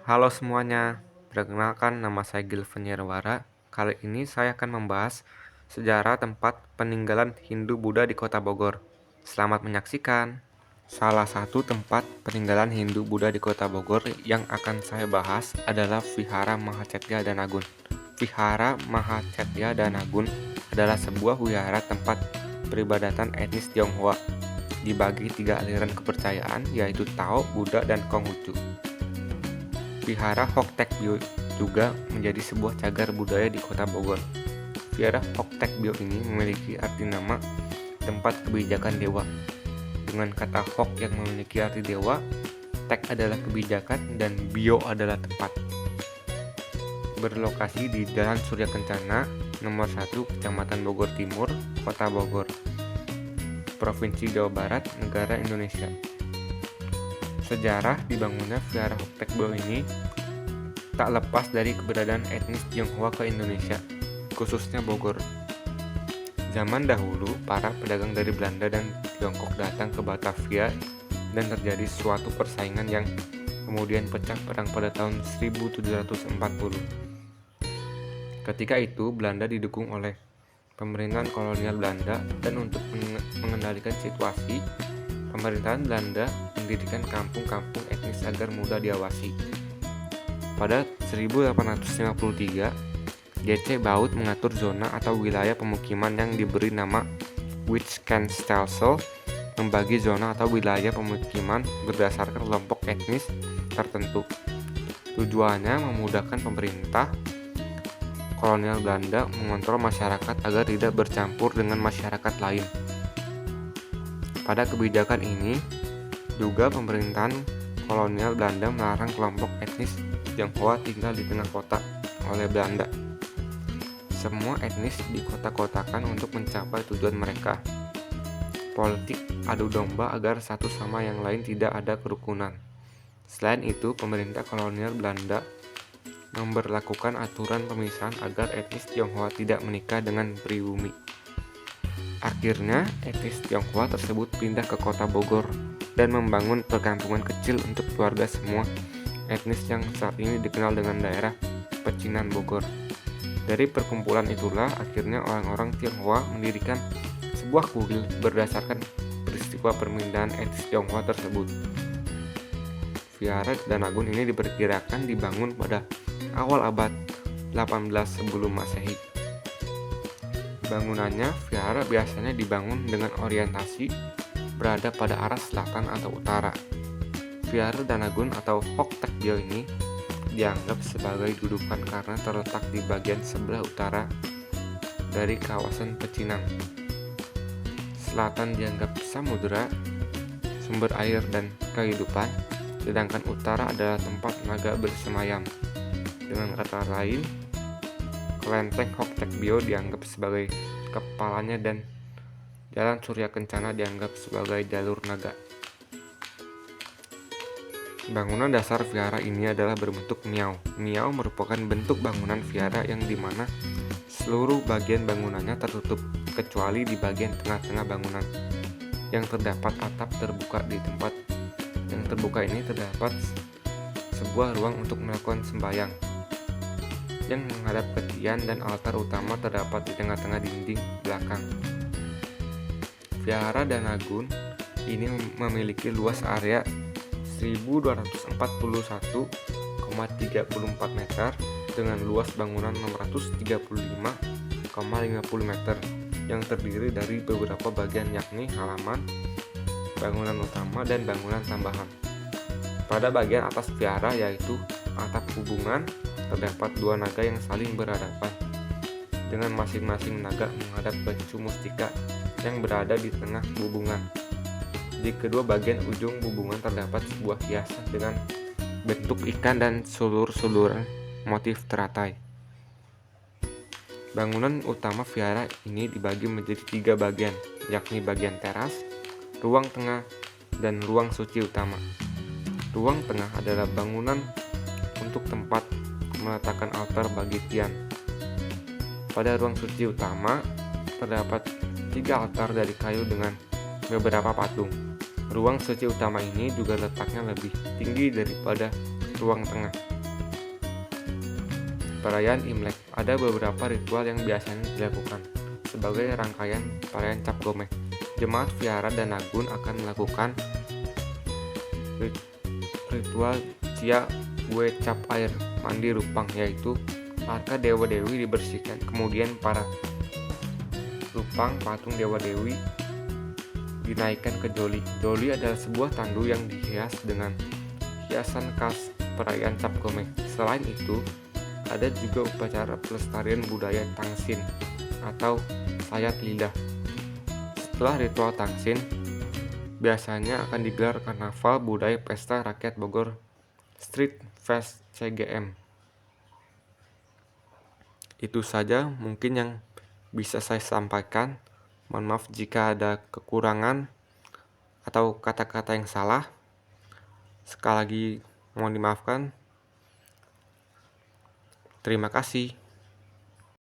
Halo semuanya, perkenalkan nama saya Gilvan Yerwara. Kali ini saya akan membahas sejarah tempat peninggalan Hindu-Buddha di Kota Bogor. Selamat menyaksikan. Salah satu tempat peninggalan Hindu-Buddha di Kota Bogor yang akan saya bahas adalah Vihara Mahacetya Danagun. Vihara Mahacetya Danagun adalah sebuah wihara tempat peribadatan etnis Tionghoa. Dibagi 3 aliran kepercayaan, yaitu Tao, Buddha, dan Konghucu. Vihara Hoktaekbyo juga menjadi sebuah cagar budaya di Kota Bogor. Vihara Hoktaekbyo ini memiliki arti nama tempat kebijakan dewa. Dengan kata Hok yang memiliki arti dewa, Tek adalah kebijakan, dan Byo adalah tempat. Berlokasi di Jalan Surya Kencana, nomor 1, Kecamatan Bogor Timur, Kota Bogor, Provinsi Jawa Barat, negara Indonesia. Sejarah dibangunnya Vihara Hoktaekbyo ini tak lepas dari keberadaan etnis Tionghoa ke Indonesia, khususnya Bogor. Zaman dahulu, para pedagang dari Belanda dan Tiongkok datang ke Batavia dan terjadi suatu persaingan yang kemudian pecah perang pada tahun 1740. Ketika itu, Belanda didukung oleh pemerintahan kolonial Belanda, dan untuk mengendalikan situasi, pemerintahan Belanda mendirikan kampung-kampung etnis agar mudah diawasi. Pada 1853, J.C. Baut mengatur zona atau wilayah pemukiman yang diberi nama Witwatersrand, membagi zona atau wilayah pemukiman berdasarkan kelompok etnis tertentu. Tujuannya memudahkan pemerintah kolonial Belanda mengontrol masyarakat agar tidak bercampur dengan masyarakat lain. Pada kebijakan ini juga pemerintahan kolonial Belanda melarang kelompok etnis Tionghoa tinggal di tengah kota oleh Belanda. Semua etnis dikota-kotakan untuk mencapai tujuan mereka. Politik adu domba agar satu sama yang lain tidak ada kerukunan. Selain itu, pemerintah kolonial Belanda memberlakukan aturan pemisahan agar etnis Tionghoa tidak menikah dengan pribumi. Akhirnya, etnis Tionghoa tersebut pindah ke Kota Bogor dan membangun perkampungan kecil untuk keluarga semua etnis yang saat ini dikenal dengan daerah Pecinan Bogor. Dari perkumpulan itulah akhirnya orang-orang Tionghoa mendirikan sebuah kuil berdasarkan peristiwa permindahan etnis Tionghoa tersebut. Vihara Danagun ini diperkirakan dibangun pada awal abad 18 sebelum Masehi. Bangunannya, vihara biasanya dibangun dengan orientasi berada pada arah selatan atau utara. Vihara Danagun atau Hoktaekbyo ini dianggap sebagai dudukan karena terletak di bagian sebelah utara dari kawasan Pecinan. Selatan dianggap samudera, sumber air dan kehidupan, sedangkan utara adalah tempat naga bersemayam. Dengan kata lain, kelenteng Hoktaekbyo dianggap sebagai kepalanya dan Jalan Surya Kencana dianggap sebagai jalur naga. Bangunan dasar vihara ini adalah berbentuk miao. Miao merupakan bentuk bangunan vihara yang dimana seluruh bagian bangunannya tertutup, kecuali di bagian tengah-tengah bangunan yang terdapat atap terbuka. Di tempat yang terbuka ini terdapat sebuah ruang untuk melakukan sembahyang yang menghadap ke tian, dan altar utama terdapat di tengah-tengah dinding belakang. Vihara Danagun ini memiliki luas area 1241,34 meter dengan luas bangunan 635,50 meter yang terdiri dari beberapa bagian, yakni halaman, bangunan utama, dan bangunan tambahan. Pada bagian atas vihara, yaitu atap hubungan, terdapat 2 naga yang saling berhadapan, dengan masing-masing naga menghadap batu mustika yang berada di tengah hubungan. Di kedua bagian ujung hubungan terdapat sebuah hiasan dengan bentuk ikan dan sulur-suluran motif teratai. Bangunan utama vihara ini dibagi menjadi 3 bagian, yakni bagian teras, ruang tengah, dan ruang suci utama. Ruang tengah adalah bangunan untuk tempat meletakkan altar bagi tian. Pada ruang suci utama terdapat 3 altar dari kayu dengan beberapa patung. Ruang suci utama ini juga letaknya lebih tinggi daripada ruang tengah. perayaan Imlek, ada beberapa ritual yang biasanya dilakukan sebagai rangkaian perayaan Cap Gomeh. Jemaat Vihara dan Agun akan melakukan ritual Cia Gue Cap Air Mandi Rupang, yaitu arka dewa-dewi dibersihkan. Kemudian para rupang patung dewa-dewi dinaikkan ke joli. Joli adalah sebuah tandu yang dihias dengan hiasan khas perayaan Cap Gomeh. Selain itu, ada juga upacara pelestarian budaya Tangsin atau sayat lidah. Setelah ritual Tangsin, biasanya akan digelar karnaval budaya pesta rakyat Bogor Street Fest CGM. Itu saja mungkin yang bisa saya sampaikan. Mohon maaf jika ada kekurangan atau kata-kata yang salah. Sekali lagi mohon dimaafkan. Terima kasih.